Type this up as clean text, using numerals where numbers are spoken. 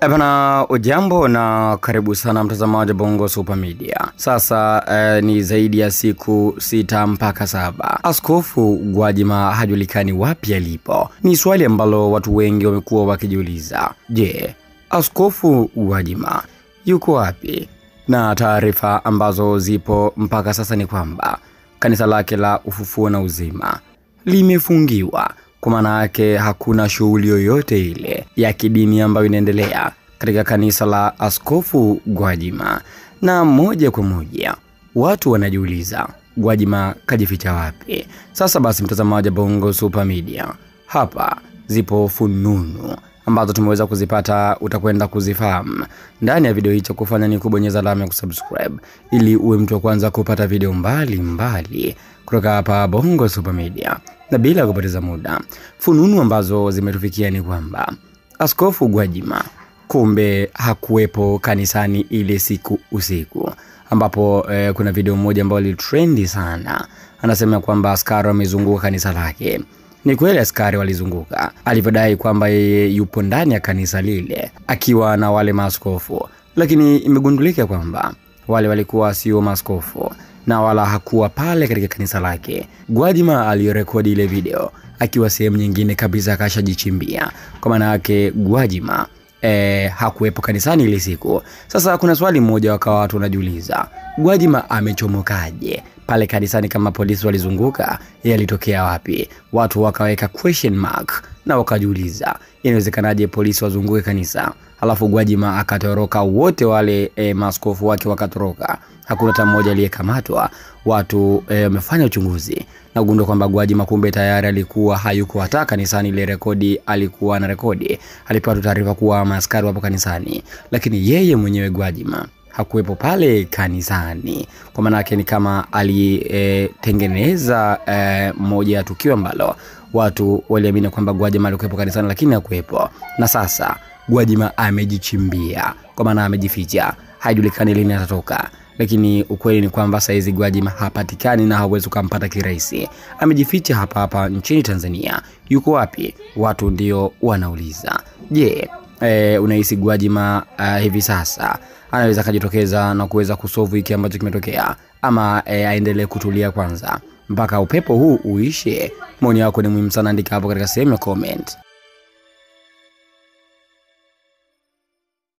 Ebana, ujambo na karibu sana mtazamaji Bongo Super Media. Sasa ni zaidi ya siku 6 mpaka 7. Askofu Gwajima hajulikani wapi alipo. Ni swali ambalo watu wengi wamekuwa wakijiuliza. Je, Askofu Gwajima yuko wapi? Na taarifa ambazo zipo mpaka sasa ni kwamba kanisa lake la Ufufuo na Uzima limefungiwa. Kwa maana yake hakuna shughuli yoyote ile ya kidini ambayo inaendelea katika kanisa la Askofu Gwajima. Na moja kwa moja watu wanajiuliza, Gwajima kajificha wapi? Sasa basi mtazamaji Bongo Super Media, hapa zipo fununu ambazo tumeweza kuzipata, utakwenda kuzifahamu. Ndani ya video hii kufanya ni kubonyeza alama ya kusubscribe ili uwe mtu wa kwanza kupata video mbali kutoka hapa Bongo Super Media. Na bila kupoteza muda, fununu ambazo zimetufikia ni kwamba Askofu Gwajima kumbe hakuwepo kanisani ile siku usiku, ambapo kuna video moja ambayo ilitrendi sana. Anasema kwamba askari wamezunguka kanisa lake. Ni kweli askari walizunguka, alivyodai kwamba yeye yupo ndani ya kanisa lile akiwa na wale maaskofu, lakini imegundulika kwamba wale walikuwa sio maaskofu na wala hakuwa pale katika kanisa lake. Gwajima alirekodi ile video akiwa sehemu nyingine kabisa, akashajichimbia. Kwa maana yake Gwajima hakuwepo kanisani ile siku. Sasa kuna swali moja wakawa watu wanajiuliza, Gwajima amechomokaje pale kanisani kama polisi walizunguka? Yeye alitokea wapi? Watu wakaweka question mark na wakajiuliza, inawezekanaje polisi wazunguke kanisa alafu Gwajima akatoroka? Wote wale maaskofu wake wakatoroka, hakuna hata mmoja aliyekamatwa. Watu wamefanya uchunguzi na kugundua kwamba Gwajima kumbe tayari alikuwa hayuko hata kanisani. Ile rekodi alikuwa na rekodi, alipata taarifa kuwa maaskari wapo kanisani, lakini yeye mwenyewe Gwajima hakuwepo pale kanisani. Kwa maana yake ni kama alitengeneza moja ya tukio ambalo watu waliamini kwamba Gwajima alikuwepo kanisani, lakini hakuwepo. Na sasa Gwajima amejichimbia, kwa maana amejificha, haijulikani lini atatoka. Lakini ukweli ni kwamba saizi Gwajima hapatikani na hawezi kumpata kirahisi. Amejificha hapa nchini Tanzania. Yuko wapi? Watu ndio wanauliza. Je, unahisi Gwajima hivi sasa anaweza kujitokeza na kuweza kusolve hiki ambacho kimetokea, ama aendelee kutulia kwanza mpaka upepo huu uishe? Maoni yako ni muhimu sana, andika hapo katika sehemu ya comment.